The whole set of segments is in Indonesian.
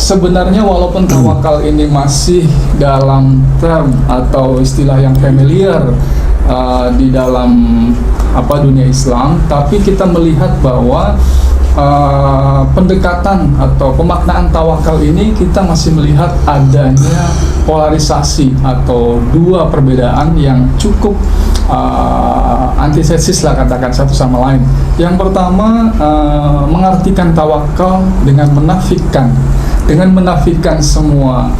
sebenarnya walaupun tawakal ini masih dalam term atau istilah yang familiar di dalam dunia Islam, tapi kita melihat bahwa pendekatan atau pemaknaan tawakal ini kita masih melihat adanya polarisasi atau dua perbedaan yang cukup antitesis lah, katakan satu sama lain. Yang pertama, mengartikan tawakal dengan menafikan semua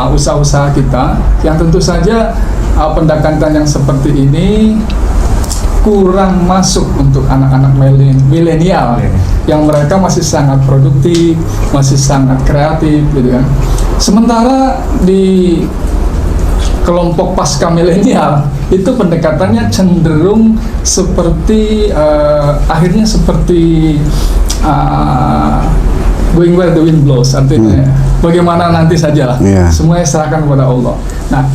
usaha-usaha kita, yang tentu saja pendekatan yang seperti ini kurang masuk untuk anak-anak milenial yang mereka masih sangat produktif, masih sangat kreatif gitu kan. Sementara di kelompok pasca milenial itu pendekatannya cenderung seperti akhirnya seperti going where the wind blows, artinya bagaimana nanti sajalah, semuanya serahkan kepada Allah. Nah,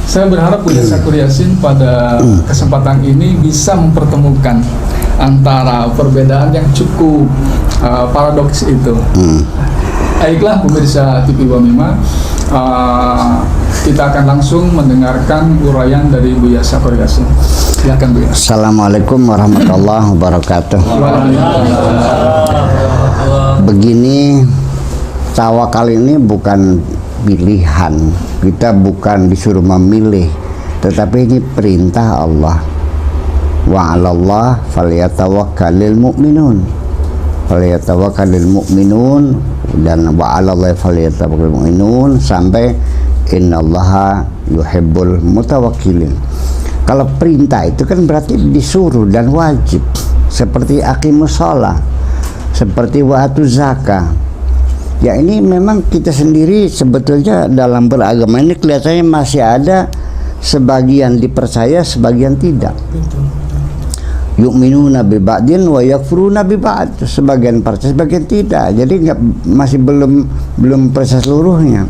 saya berharap Buya Syakur Yassin pada kesempatan ini bisa mempertemukan antara perbedaan yang cukup paradoks itu. Baiklah pemirsa TV Wamima, kita akan langsung mendengarkan uraian dari Buya Syakur Yassin. Silakan Buya. Assalamualaikum warahmatullahi wabarakatuh. Begini, tawakal ini bukan pilihan, kita bukan disuruh memilih, tetapi ini perintah Allah. Wa 'alallah falyatawakkalul mu'minun, dan wa 'alallahi falyatawakkalul mu'minun sampai innallaha yuhibbul mutawakkilin. Kalau perintah itu kan berarti disuruh dan wajib, seperti aqimus shalah, seperti wa atuz zakah. Ya, ini memang kita sendiri sebetulnya dalam beragama ini kelihatannya masih ada sebagian dipercaya, sebagian tidak. Yu'minuna bi ba'din wa yakfuruna bi ba'd. Sebagian percaya, sebagian tidak. Jadi masih belum percaya seluruhnya.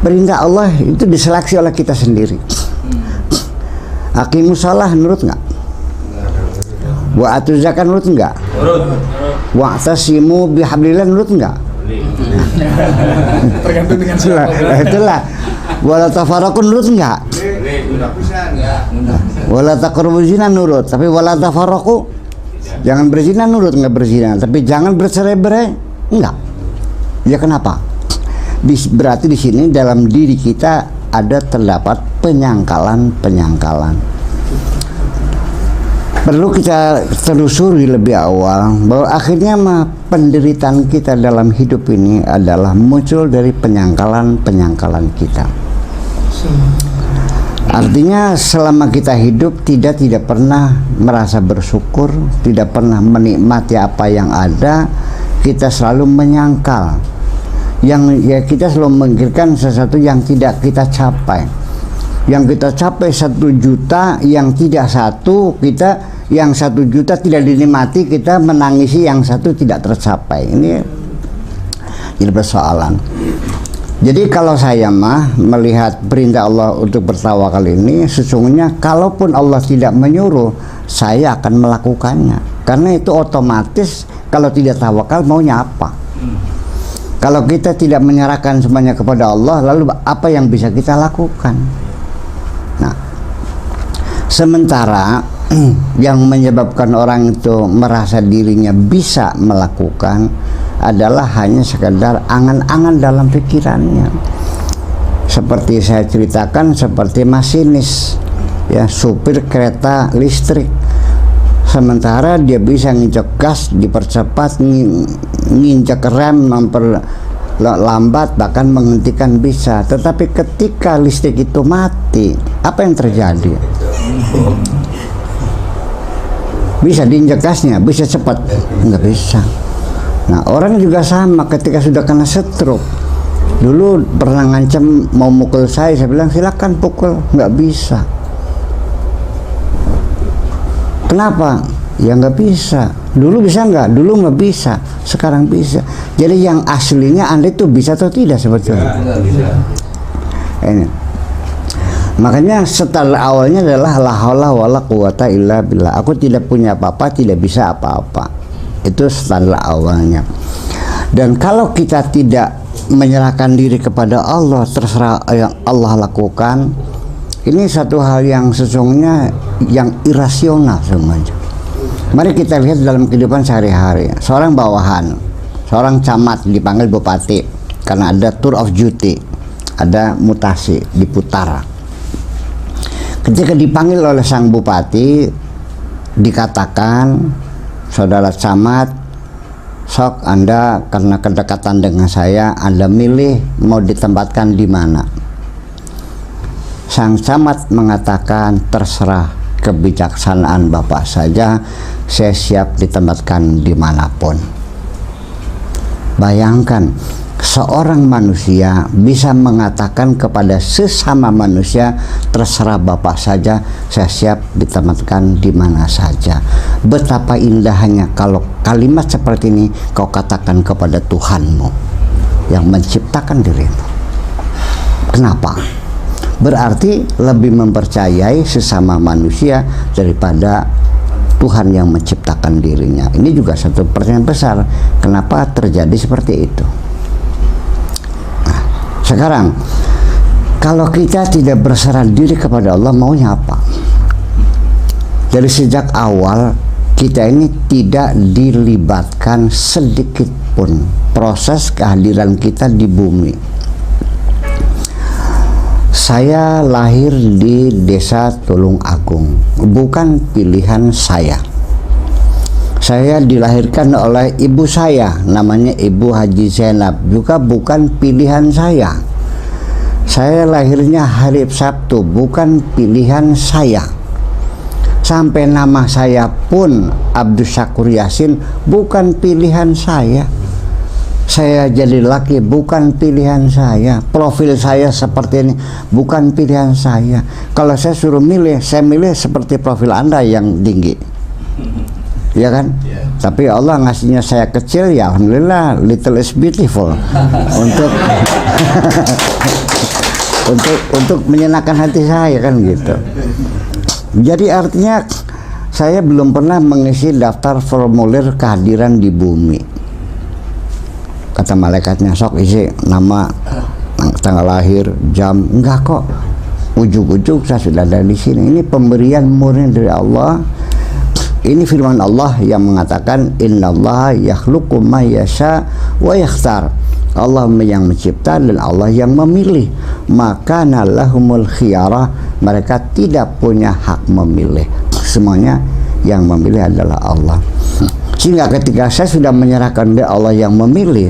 Perintah Allah itu diseleksi oleh kita sendiri. Aqimus shalah nurut enggak? Wa atuz zakah nurut enggak? Nurut. Wa'tasimu bihablillah nurut enggak? Tergantung dengan siapa. Itulah. Wala tafarraqun nurut enggak? Wala taqrabu zina nurut, tapi wala tafarraqu jangan berzina nurut, enggak berzina, tapi jangan bercerai-berai enggak. Ya kenapa? Berarti di sini dalam diri kita ada terdapat penyangkalan. Perlu kita telusuri lebih awal bahwa akhirnya penderitaan kita dalam hidup ini adalah muncul dari penyangkalan kita. Artinya selama kita hidup tidak pernah merasa bersyukur, tidak pernah menikmati apa yang ada, kita selalu menyangkal. Kita selalu memikirkan sesuatu yang tidak kita capai. Yang kita capai 1 juta, yang tidak 1, yang 1 juta tidak dinikmati, kita menangisi yang 1 tidak tercapai. Ini jadi persoalan. Jadi kalau saya melihat perintah Allah untuk bertawakal ini, sesungguhnya kalaupun Allah tidak menyuruh, saya akan melakukannya. Karena itu otomatis, kalau tidak tawakal maunya apa? Kalau kita tidak menyerahkan semuanya kepada Allah, lalu apa yang bisa kita lakukan? Nah, sementara yang menyebabkan orang itu merasa dirinya bisa melakukan adalah hanya sekedar angan-angan dalam pikirannya. Seperti saya ceritakan, seperti masinis, ya, supir kereta listrik. Sementara dia bisa nginjek gas, dipercepat, nginjek rem, memperlambat, bahkan menghentikan bisa. Tetapi ketika listrik itu mati, apa yang terjadi? Bisa diinjak gasnya, bisa cepat? Nggak bisa. Nah, orang juga sama ketika sudah kena stroke. Dulu pernah ngancam mau mukul saya bilang silakan pukul, nggak bisa. Kenapa? Ya nggak bisa. Dulu bisa nggak? Dulu nggak bisa. Sekarang bisa. Jadi yang aslinya Anda itu bisa atau tidak sebetulnya? Ini. Makanya setelah awalnya adalah la haula wala quwata illa billah. Aku tidak punya apa-apa, tidak bisa apa-apa. Itu standar awalnya. Dan kalau kita tidak menyerahkan diri kepada Allah, terserah yang Allah lakukan, ini satu hal yang sesungguhnya yang irasional semuanya. Mari kita lihat dalam kehidupan sehari-hari. Seorang bawahan, seorang camat dipanggil bupati karena ada tour of duty, ada mutasi, diputar. Ketika dipanggil oleh sang bupati, dikatakan, saudara camat, sok Anda karena kedekatan dengan saya, Anda milih mau ditempatkan di mana. Sang camat mengatakan, terserah kebijaksanaan Bapak saja, saya siap ditempatkan dimanapun. Bayangkan, seorang manusia bisa mengatakan kepada sesama manusia, terserah Bapak saja, saya siap ditempatkan di mana saja. Betapa indahnya kalau kalimat seperti ini kau katakan kepada Tuhanmu yang menciptakan dirimu. Kenapa? Berarti lebih mempercayai sesama manusia daripada Tuhan yang menciptakan dirinya. Ini juga satu pertanyaan besar, kenapa terjadi seperti itu. Sekarang, kalau kita tidak berserah diri kepada Allah, maunya apa? Dari sejak awal, kita ini tidak dilibatkan sedikit pun proses kehadiran kita di bumi. Saya lahir di desa Tulung Agung, bukan pilihan saya. Saya dilahirkan oleh ibu saya, namanya Ibu Haji Zainab, juga bukan pilihan saya. Saya lahirnya hari Sabtu, bukan pilihan saya. Sampai nama saya pun Abdul Syakur Yasin, bukan pilihan saya. Saya jadi laki, bukan pilihan saya. Profil saya seperti ini, bukan pilihan saya. Kalau saya suruh milih, saya milih seperti profil Anda yang tinggi, ya kan? Tapi Allah ngasihnya saya kecil, ya alhamdulillah, little is beautiful. untuk menyenangkan hati saya, kan gitu. Jadi artinya saya belum pernah mengisi daftar formulir kehadiran di bumi. Kata malaikatnya, sok isi nama, tanggal lahir, jam. Enggak kok, ujuk-ujuk saya sudah ada di sini. Ini pemberian murni dari Allah. Ini firman Allah yang mengatakan, innallaha yakhluqu ma yasha wa yakhtar. Allah yang mencipta dan Allah yang memilih. Maka lahumul khiyarah, mereka tidak punya hak memilih. Semuanya yang memilih adalah Allah. Sehingga ketika saya sudah menyerahkan dia, Allah yang memilih.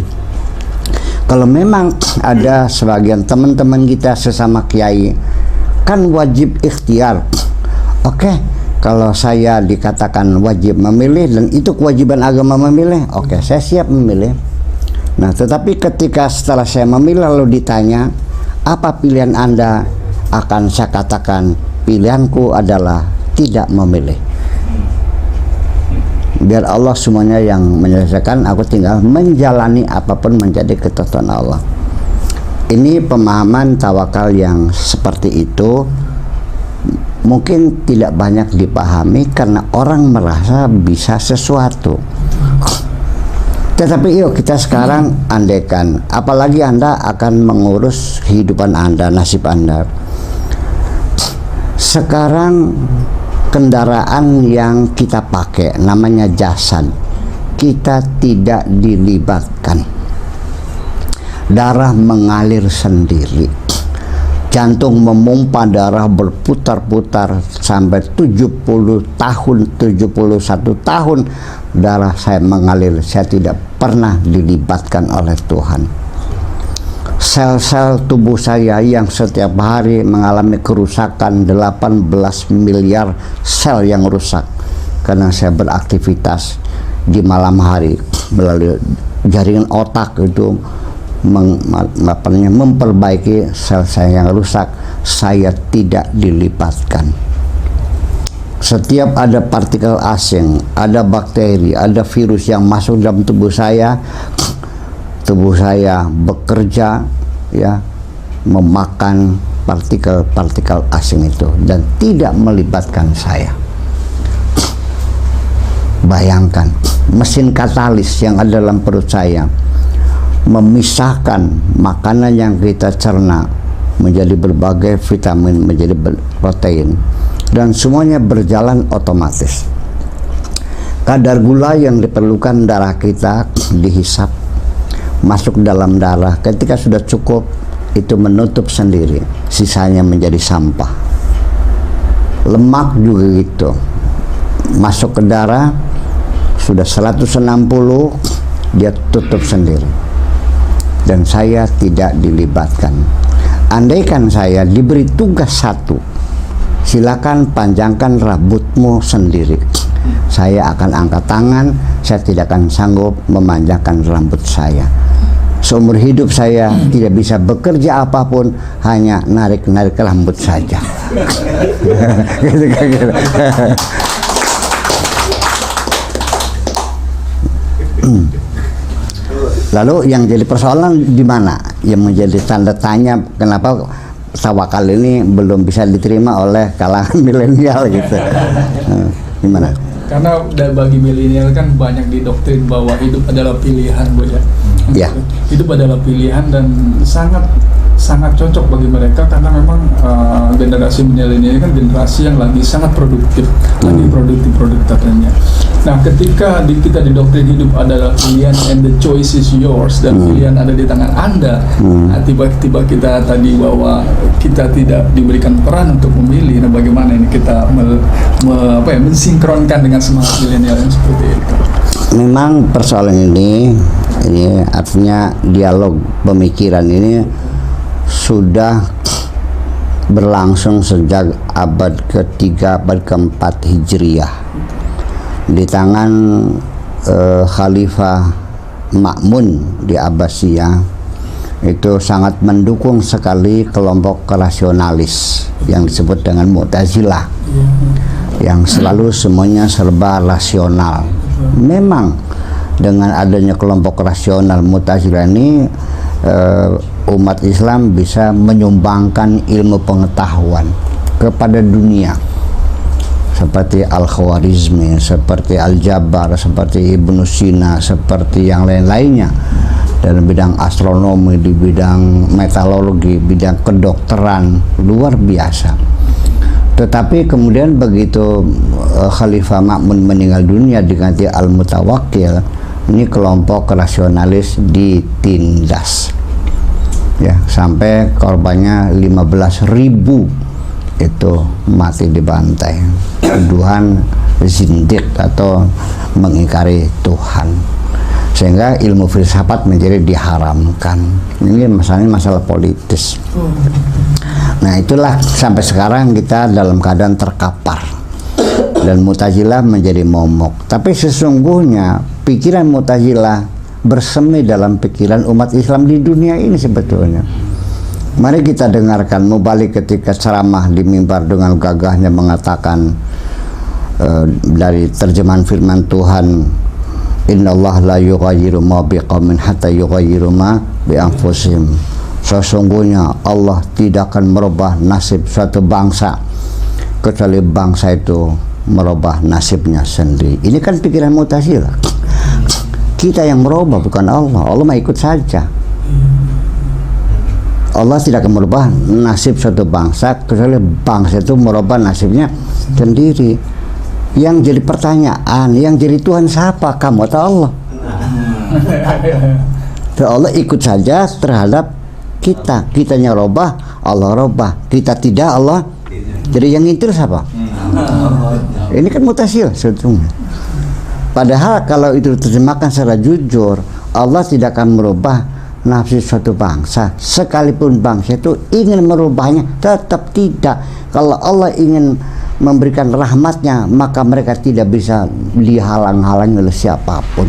Kalau memang ada sebagian teman-teman kita sesama kiai, kan wajib ikhtiar. Oke, kalau saya dikatakan wajib memilih dan itu kewajiban agama memilih, oke, saya siap memilih. Nah, tetapi ketika setelah saya memilih lalu ditanya, apa pilihan Anda? Akan saya katakan, pilihanku adalah tidak memilih. Biar Allah semuanya yang menyelesaikan, aku tinggal menjalani apapun menjadi ketentuan Allah. Ini pemahaman tawakal yang seperti itu mungkin tidak banyak dipahami karena orang merasa bisa sesuatu. Tetapi yuk kita sekarang andaikan, apalagi Anda akan mengurus kehidupan Anda, nasib Anda. Sekarang kendaraan yang kita pakai namanya jasad, kita tidak dilibatkan. Darah mengalir sendiri, jantung memompa darah berputar-putar sampai 70 tahun, 71 tahun darah saya mengalir. Saya tidak pernah dilibatkan oleh Tuhan. Sel-sel tubuh saya yang setiap hari mengalami kerusakan, 18 miliar sel yang rusak karena saya beraktivitas di malam hari melalui jaringan otak itu memperbaiki sel saya yang rusak. Saya tidak dilibatkan. Setiap ada partikel asing, ada bakteri, ada virus yang masuk dalam tubuh saya bekerja, ya, memakan partikel-partikel asing itu dan tidak melibatkan saya. Bayangkan, mesin katalis yang ada dalam perut saya memisahkan makanan yang kita cerna menjadi berbagai vitamin, menjadi protein, dan semuanya berjalan otomatis. Kadar gula yang diperlukan darah kita dihisap, masuk dalam darah. Ketika sudah cukup, itu menutup sendiri, sisanya menjadi sampah. Lemak juga gitu, masuk ke darah, sudah 160, dia tutup sendiri. Dan saya tidak dilibatkan. Andaikan saya diberi tugas satu, silakan panjangkan rambutmu sendiri, saya akan angkat tangan, saya tidak akan sanggup memanjangkan rambut saya. Seumur hidup saya tidak bisa bekerja apapun, hanya narik-narik rambut saja. Gitu. Lalu yang jadi persoalan di mana? Yang menjadi tanda tanya kenapa tawakal ini belum bisa diterima oleh kalangan milenial gitu. Gimana? Karena bagi milenial kan banyak didoktrin bahwa hidup adalah pilihan, Bu ya. Ya. Hidup adalah pilihan dan sangat cocok bagi mereka karena memang generasi milenial kan generasi yang lagi sangat produktif, lagi produktif-produktifnya. Nah, ketika kita didoktrin hidup adalah pilihan and the choice is yours, dan pilihan ada di tangan Anda, nah, tiba-tiba kita tadi bahwa kita tidak diberikan peran untuk memilih. Nah, bagaimana ini kita mensinkronkan dengan semangat milenial yang seperti itu? Memang persoalan ini artinya dialog pemikiran ini sudah berlangsung sejak abad ketiga, abad keempat Hijriyah, di tangan Khalifah Ma'mun di Abbasiyah. Itu sangat mendukung sekali kelompok rasionalis yang disebut dengan Mu'tazilah, yang selalu semuanya serba rasional. Memang dengan adanya kelompok rasional Mu'tazilah ini, umat Islam bisa menyumbangkan ilmu pengetahuan kepada dunia, seperti Al-Khwarizmi, seperti Al-Jabar, seperti Ibnu Sina, seperti yang lain-lainnya dalam bidang astronomi, di bidang metalurgi, bidang kedokteran, luar biasa. Tetapi kemudian begitu Khalifah Ma'mun meninggal dunia diganti Al-Mutawakkil, ini kelompok rasionalis ditindas, ya, sampai korbannya 15.000 itu mati dibantai. Tuduhan zindik atau mengingkari Tuhan, sehingga ilmu filsafat menjadi diharamkan. Ini masalah politis. Nah, itulah sampai sekarang kita dalam keadaan terkapar dan Mu'tazilah menjadi momok. Tapi sesungguhnya pikiran Mu'tazilah bersemi dalam pikiran umat Islam di dunia ini sebetulnya. Mari kita dengarkan Mubalik ketika ceramah di mimbar dengan gagahnya mengatakan dari terjemahan firman Tuhan, Innallaha la yughayyiru ma biqaumin hatta yughayyiru ma bi anfusihim. Sesungguhnya Allah tidak akan merubah nasib suatu bangsa kecuali bangsa itu merubah nasibnya sendiri. Ini kan pikiran Mu'tazilah. Kita yang merubah, bukan Allah. Allah mah ikut saja. Allah tidak akan merubah nasib suatu bangsa kecuali bangsa itu merubah nasibnya sendiri. Yang jadi pertanyaan, yang jadi Tuhan siapa? Kamu atau Allah? Allah ikut saja terhadap kita. Kitanya robah, Allah robah. Kita tidak, Allah. Jadi yang ngintil siapa? Ini kan Mu'tazilah sebetulnya. Padahal kalau itu diterjemahkan secara jujur, Allah tidak akan merubah nafsu suatu bangsa. Sekalipun bangsa itu ingin merubahnya, tetap tidak. Kalau Allah ingin memberikan rahmatnya, maka mereka tidak bisa dihalang-halangi oleh siapapun.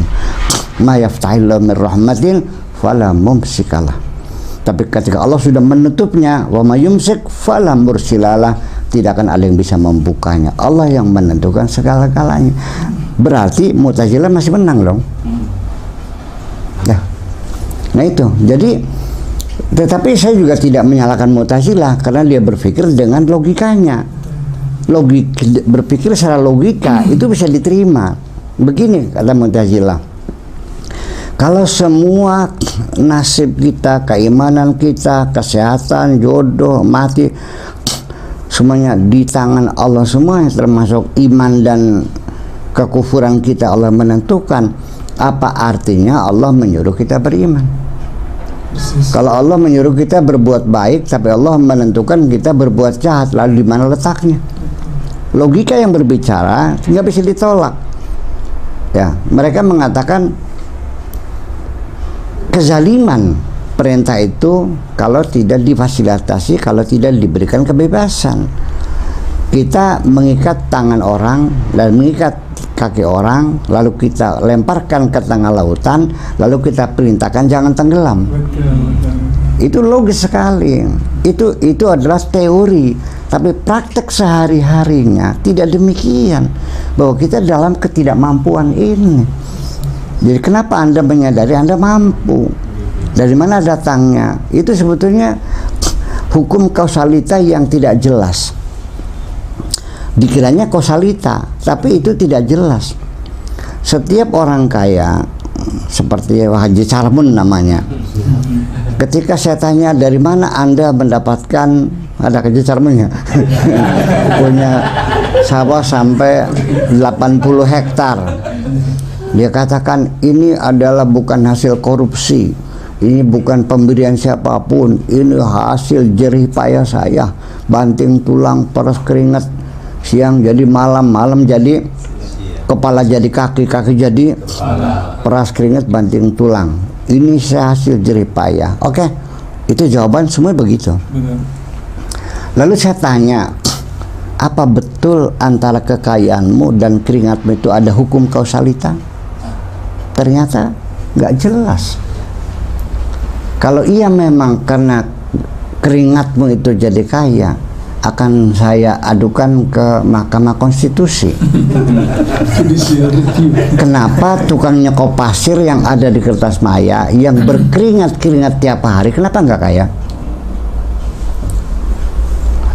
Ma yaftahillahu min rahmatin fala mumsikalah. Tapi ketika Allah sudah menutupnya, wa ma yumsik fala mursilalah, tidak akan ada yang bisa membukanya. Allah yang menentukan segala-galanya. Berarti Mu'tazilah masih menang dong. Ya. Nah itu. Jadi, tetapi saya juga tidak menyalahkan Mu'tazilah karena dia berpikir dengan logikanya. Berpikir secara logika itu bisa diterima. Begini kata Mu'tazilah. Kalau semua nasib kita, keimanan kita, kesehatan, jodoh, mati, semuanya di tangan Allah semuanya, termasuk iman dan kekufuran kita Allah menentukan. Apa artinya Allah menyuruh kita beriman? Kalau Allah menyuruh kita berbuat baik, tapi Allah menentukan kita berbuat jahat, lalu di mana letaknya? Logika yang berbicara nggak bisa ditolak. Ya, mereka mengatakan kezaliman perintah itu kalau tidak difasilitasi, kalau tidak diberikan kebebasan. Kita mengikat tangan orang dan mengikat kaki orang, lalu kita lemparkan ke tengah lautan, lalu kita perintahkan jangan tenggelam. Itu logis sekali. Itu adalah teori, tapi praktek sehari-harinya tidak demikian. Bahwa kita dalam ketidakmampuan ini. Jadi kenapa Anda menyadari Anda mampu? Dari mana datangnya? Itu sebetulnya hukum kausalita yang tidak jelas. Dikiranya kausalita, tapi itu tidak jelas. Setiap orang kaya, seperti Haji Carmun namanya, ketika saya tanya dari mana Anda mendapatkan, ada Haji Carmunnya punya sawah sampai 80 hektar, dia katakan ini adalah bukan hasil korupsi, ini bukan pemberian siapapun, ini hasil jerih payah saya, banting tulang, peras keringat, siang jadi malam, malam jadi kepala, jadi kaki, kaki jadi peras keringat, banting tulang. Ini hasil jerih payah. Oke, itu jawaban semua begitu. Lalu saya tanya, apa betul antara kekayaanmu dan keringatmu itu ada hukum kausalita? Ternyata nggak jelas. Kalau iya memang karena keringatmu itu jadi kaya, akan saya adukan ke Mahkamah Konstitusi. Kenapa tukang nyekop pasir yang ada di Kertas Maya yang berkeringat-keringat tiap hari, kenapa nggak kaya?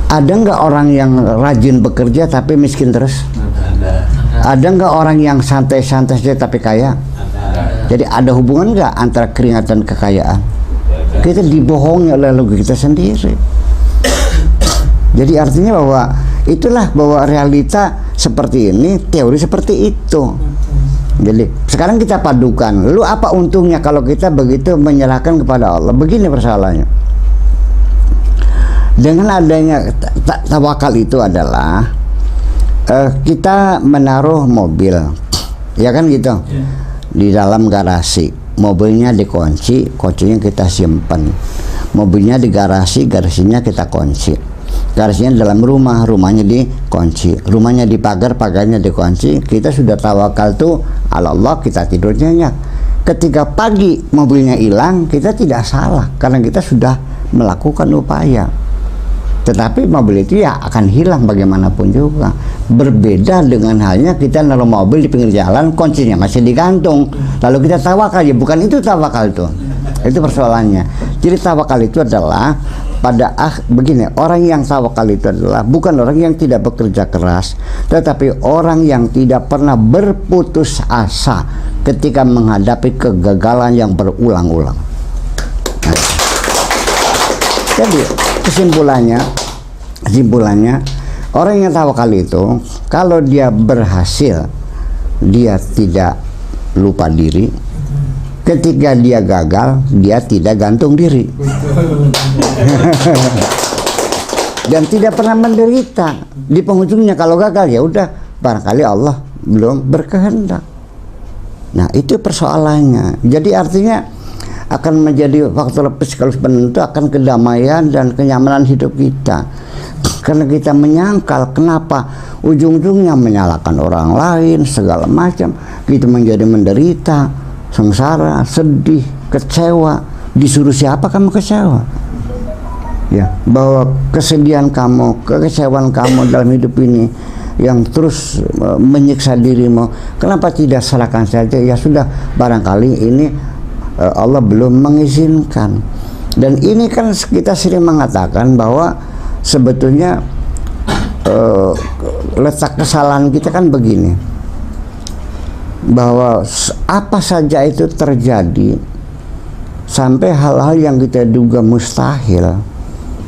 Ada nggak orang yang rajin bekerja tapi miskin terus? Ada nggak orang yang santai-santai saja tapi kaya? Jadi ada hubungan nggak antara keringat dan kekayaan? Kita dibohongi oleh logika kita sendiri. Jadi artinya bahwa itulah bahwa realita seperti ini, teori seperti itu. Jadi sekarang kita padukan. Lalu apa untungnya kalau kita begitu menyerahkan kepada Allah? Begini persoalannya. Dengan adanya tawakal itu adalah kita menaruh mobil, ya kan gitu, di dalam garasi. Mobilnya dikunci, kuncinya kita simpan. Mobilnya di garasi, garasinya kita kunci. Garasinya dalam rumah, rumahnya dikunci. Rumahnya di pagar, pagarnya dikunci. Kita sudah tawakal tuh ala Allah, kita tidur nyenyak. Ketika pagi mobilnya hilang, kita tidak salah karena kita sudah melakukan upaya. Tetapi mobil itu ya akan hilang bagaimanapun juga. Berbeda dengan halnya kita naruh mobil di pinggir jalan, kuncinya masih digantung, lalu kita tawakal, ya bukan itu tawakal itu. Itu persoalannya. Jadi tawakal itu adalah begini, orang yang tawakal itu adalah bukan orang yang tidak bekerja keras, tetapi orang yang tidak pernah berputus asa ketika menghadapi kegagalan yang berulang-ulang. Jadi kesimpulannya orang yang tawakal itu kalau dia berhasil, dia tidak lupa diri. Ketika dia gagal, dia tidak gantung diri. Dan tidak pernah menderita. Di penghujungnya kalau gagal ya udah, barangkali Allah belum berkehendak. Nah, itu persoalannya. Jadi artinya akan menjadi faktor psikologis penentu akan kedamaian dan kenyamanan hidup kita. Karena kita menyangkal, kenapa ujung-ujungnya menyalahkan orang lain segala macam, kita menjadi menderita, sengsara, sedih, kecewa. Disuruh siapa kamu kecewa? Ya, bahwa kesedihan kamu, kekecewaan kamu dalam hidup ini yang terus menyiksa dirimu, kenapa tidak serahkan saja? Ya sudah, barangkali ini Allah belum mengizinkan. Dan ini kan kita sering mengatakan bahwa sebetulnya letak kesalahan kita kan begini. bahwa apa saja itu terjadi, sampai hal-hal yang kita duga mustahil,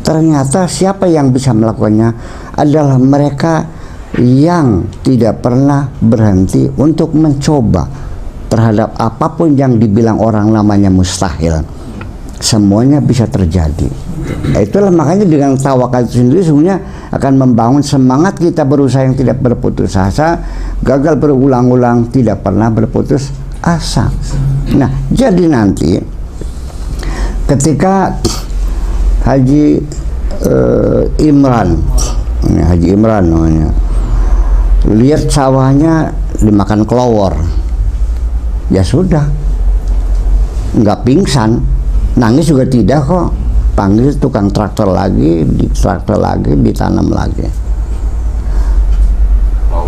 ternyata siapa yang bisa melakukannya adalah mereka yang tidak pernah berhenti untuk mencoba terhadap apapun yang dibilang orang namanya mustahil. Semuanya bisa terjadi. Itulah makanya dengan tawakal itu sendiri sebenarnya akan membangun semangat kita berusaha yang tidak berputus asa, gagal berulang-ulang, tidak pernah berputus asa. Nah, jadi nanti ketika Haji Imran, ini Haji Imran namanya, lihat sawahnya dimakan kelowor, ya sudah, nggak pingsan, nangis juga tidak kok. Panggil tukang traktor lagi, ditanam lagi.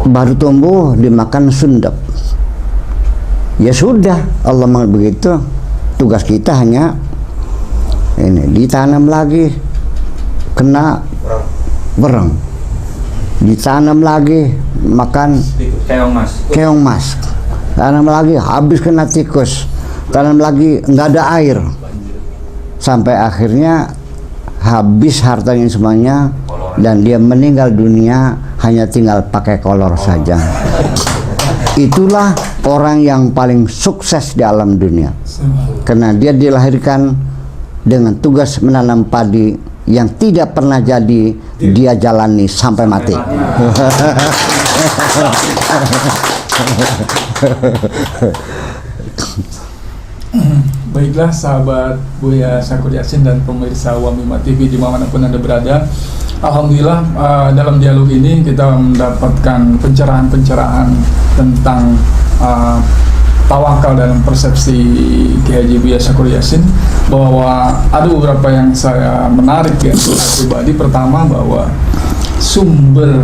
Baru tumbuh dimakan sundep. Ya sudah, Allah mau begitu. Tugas kita hanya ini, ditanam lagi, kena bereng, ditanam lagi, makan keong mas, tanam lagi, habis kena tikus, tanam lagi, nggak ada air. Sampai akhirnya habis hartanya semuanya dan dia meninggal dunia hanya tinggal pakai kolor saja. Itulah orang yang paling sukses di alam dunia, karena dia dilahirkan dengan tugas menanam padi yang tidak pernah jadi, dia jalani sampai mati. Baiklah sahabat Buya Syakur Yasin dan pemirsa Wamima TV dimanapun Anda berada, alhamdulillah dalam dialog ini kita mendapatkan pencerahan-pencerahan tentang tawakal dalam persepsi Kiai Haji Buya Syakur Yasin, bahwa ada beberapa yang saya menarik ya pribadi. Pertama, bahwa sumber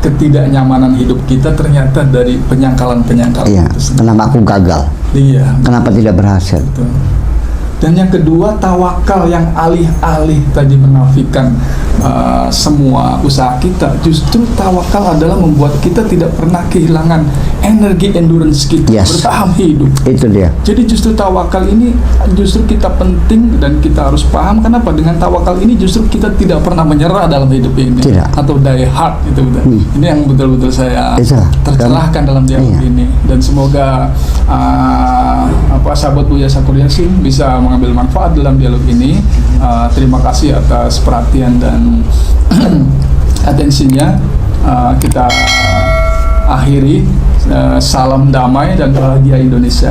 ketidaknyamanan hidup kita ternyata dari penyangkalan-penyangkalan. Iya, kenapa aku gagal? Iya. Kenapa tidak berhasil? Betul. Dan yang kedua, tawakal yang alih-alih tadi menafikan semua usaha kita, justru tawakal adalah membuat kita tidak pernah kehilangan energi endurance kita bertahan hidup. Itu dia. Jadi justru tawakal ini justru kita penting dan kita harus paham. Kenapa? Dengan tawakal ini justru kita tidak pernah menyerah dalam hidup ini. Tidak. Atau die hard itu betul. Ini yang betul-betul saya tercerahkan dalam dialog ini, dan semoga sahabat Buya Syakur Yasin bisa mengambil manfaat dalam dialog ini. Terima kasih atas perhatian dan atensinya. Kita akhiri. Salam damai dan bahagia Indonesia.